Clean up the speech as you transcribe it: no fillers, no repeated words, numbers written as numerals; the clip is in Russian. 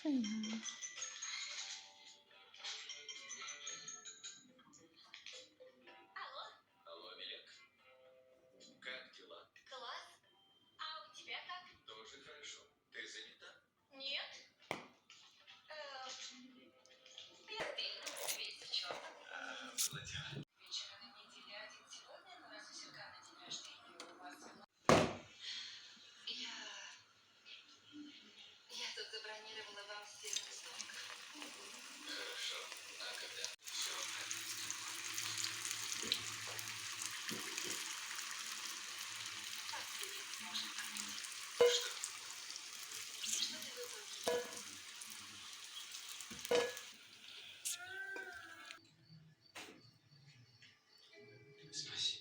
Сына. Алло, Алло, Милек. Как дела? класс. А у тебя как? Тоже хорошо. Ты занята? Нет? Я стрельну весь черт. Было дело. Вечера на неделе один сегодня, но раз у Серка на день рождения у вас... Я тут забронировала вам стильный столик. Хорошо. А когда? Все Как ты не сможешь понять? что? Что ты выбрал? Спасибо.